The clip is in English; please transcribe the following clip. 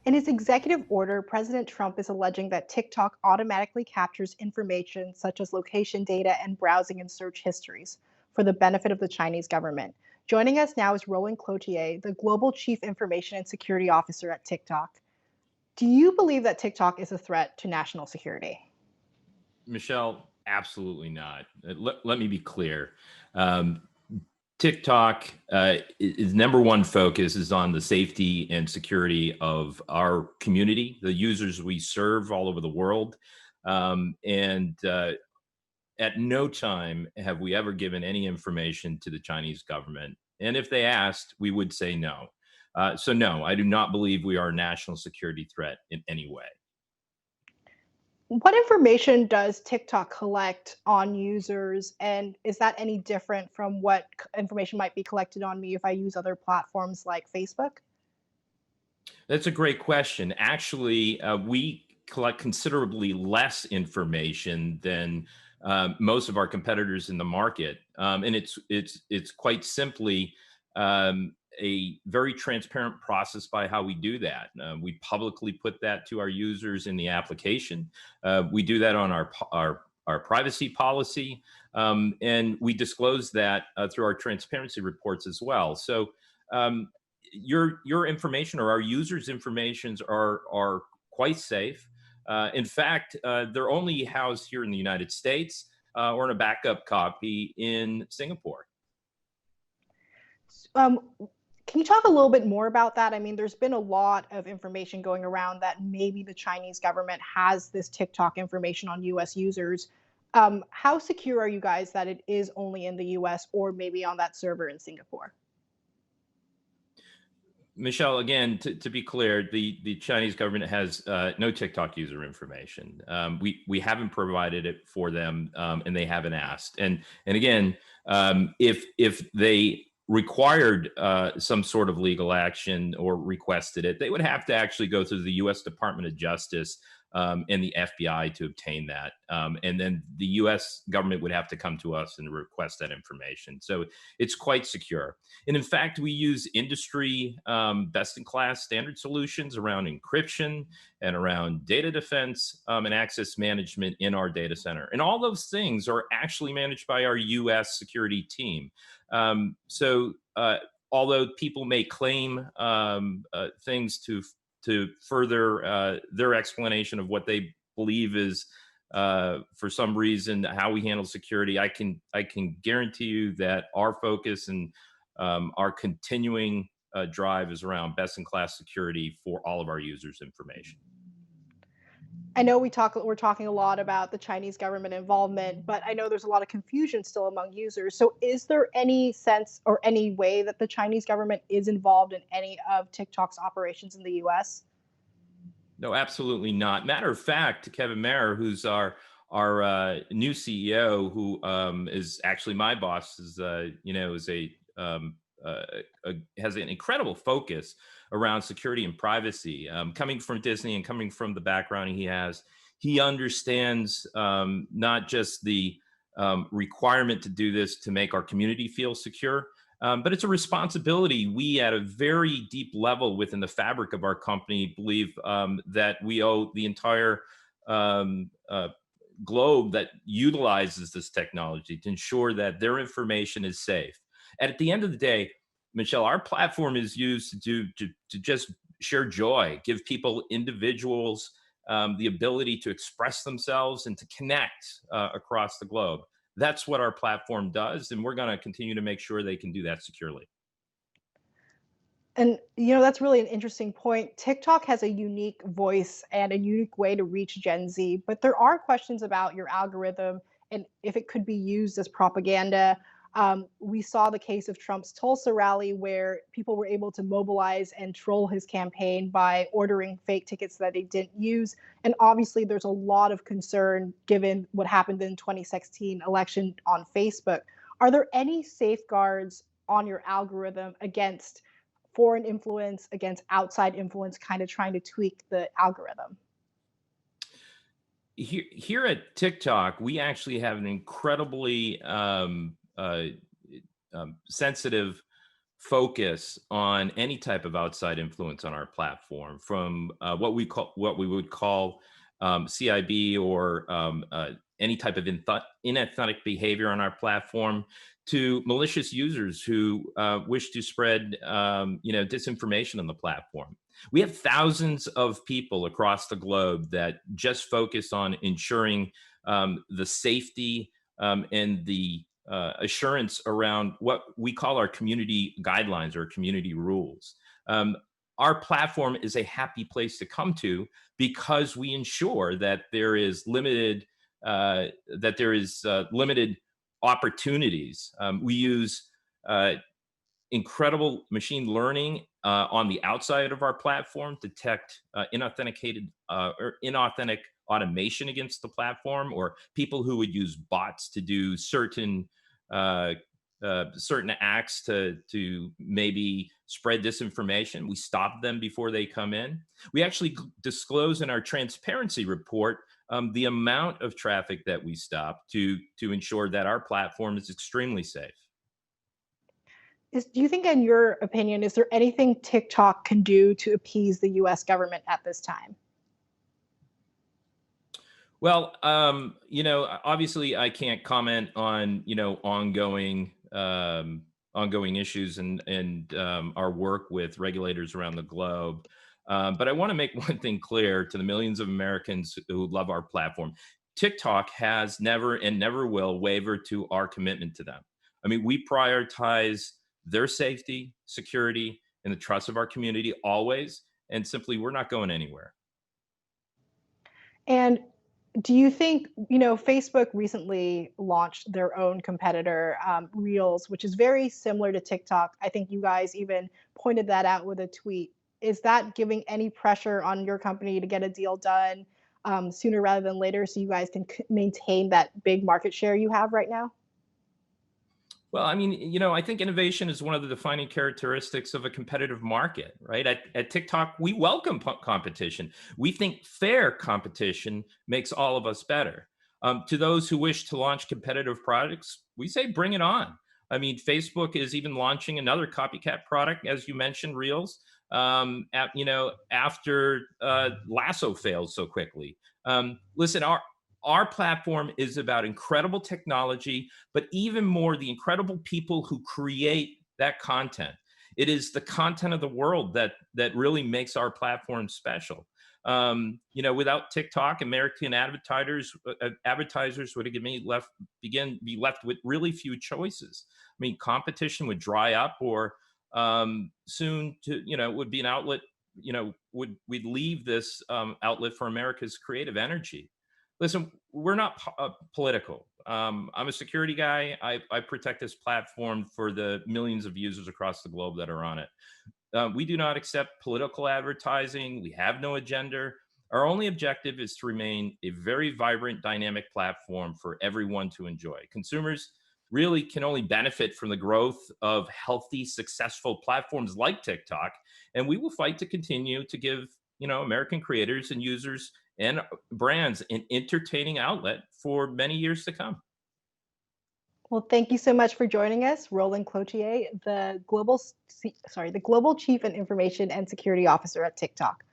In his executive order, President Trump is alleging that TikTok automatically captures information such as location data and browsing and search histories for the benefit of the Chinese government. Joining us now is Roland Cloutier, the Global Chief Information and Security Officer at TikTok. Do you believe that TikTok is a threat to national security? Michelle, absolutely not. Let me be clear. Um, TikTok is number one focus is on the safety and security of our community, the users we serve all over the world. And at no time have we ever given any information to the Chinese government. And if they asked, we would say no. So, no, I do not believe we are a national security threat in any way. What information does TikTok collect on users, and is that any different from what information might be collected on me if I use other platforms like Facebook? That's a great question. Actually, we collect considerably less information than most of our competitors in the market, and it's quite simply a very transparent process by how we do that. We publicly put that to our users in the application. We do that on our privacy policy, and we disclose that through our transparency reports as well. So. Um, your information or our users' informations are quite safe. In fact, they're only housed here in the United States or in a backup copy in Singapore. Um, can you talk a little bit more about that? I mean, there's been a lot of information going around that maybe the Chinese government has this TikTok information on US users. How secure are you guys that it is only in the US or maybe on that server in Singapore? Michelle, again, to be clear, the Chinese government has no TikTok user information. We haven't provided it for them, and they haven't asked. And again, if they required some sort of legal action or requested it, they would have to actually go through the U.S. Department of Justice and the FBI to obtain that. And then the US government would have to come to us and request that information. So it's quite secure. And in fact, we use industry best in class standard solutions around encryption and around data defense and access management in our data center. And all those things are actually managed by our US security team. So, although people may claim things to further their explanation of what they believe is for some reason how we handle security, I can guarantee you that our focus and our continuing drive is around best in class security for all of our users' information. I know we're talking a lot about the Chinese government involvement, but I know there's a lot of confusion still among users. So is there any sense or any way that the Chinese government is involved in any of TikTok's operations in the US? No, absolutely not. Matter of fact, Kevin Mayer, who's our new CEO, who is actually my boss, is is has an incredible focus around security and privacy. Coming from Disney and coming from the background he has, he understands not just the requirement to do this to make our community feel secure, but it's a responsibility. We, at a very deep level within the fabric of our company, believe that we owe the entire um, uh, globe that utilizes this technology to ensure that their information is safe. And at the end of the day, Michelle, our platform is used to just share joy, give people, individuals, the ability to express themselves and to connect across the globe. That's what our platform does, and we're going to continue to make sure they can do that securely. And that's really an interesting point. TikTok has a unique voice and a unique way to reach Gen Z, but there are questions about your algorithm and if it could be used as propaganda. We saw the case of Trump's Tulsa rally where people were able to mobilize and troll his campaign by ordering fake tickets that they didn't use. And obviously, there's a lot of concern given what happened in 2016 election on Facebook. Are there any safeguards on your algorithm against foreign influence, against outside influence, kind of trying to tweak the algorithm? Here at TikTok, we actually have an incredibly sensitive focus on any type of outside influence on our platform, from what we would call CIB, or any type of inauthentic behavior on our platform, to malicious users who wish to spread disinformation on the platform. We have thousands of people across the globe that just focus on ensuring the safety and the assurance around what we call our community guidelines or community rules. Um, our platform is a happy place to come to because we ensure that there is limited opportunities. We use uh, incredible machine learning on the outside of our platform to detect inauthenticated or inauthentic automation against the platform, or people who would use bots to do uh, certain acts to maybe spread disinformation. We stop them before they come in. We actually disclose in our transparency report the amount of traffic that we stop to ensure that our platform is extremely safe. Do you think, in your opinion, is there anything TikTok can do to appease the US government at this time? Well, obviously, I can't comment on ongoing issues and our work with regulators around the globe. But I want to make one thing clear to the millions of Americans who love our platform: TikTok has never and never will waver to our commitment to them. I mean, we prioritize their safety, security, and the trust of our community always, and simply, we're not going anywhere. And do you think, Facebook recently launched their own competitor, Reels, which is very similar to TikTok. I think you guys even pointed that out with a tweet. Is that giving any pressure on your company to get a deal done sooner rather than later, so you guys can maintain that big market share you have right now? Well, I mean, I think innovation is one of the defining characteristics of a competitive market, right? At TikTok, we welcome competition. We think fair competition makes all of us better. To those who wish to launch competitive products, we say bring it on. I mean, Facebook is even launching another copycat product, as you mentioned, Reels. After Lasso failed so quickly. Listen, our platform is about incredible technology, but even more, the incredible people who create that content. It is the content of the world that really makes our platform special. Without TikTok, American advertisers would be left with really few choices. I mean, competition would dry up, or soon would be an outlet. We'd leave this outlet for America's creative energy. Listen, we're not political. I'm a security guy. I protect this platform for the millions of users across the globe that are on it. We do not accept political advertising. We have no agenda. Our only objective is to remain a very vibrant, dynamic platform for everyone to enjoy. Consumers really can only benefit from the growth of healthy, successful platforms like TikTok, and we will fight to continue to give American creators and users and brands an entertaining outlet for many years to come. Well, thank you so much for joining us, Roland Cloutier, the Global Chief and Information and Security Officer at TikTok.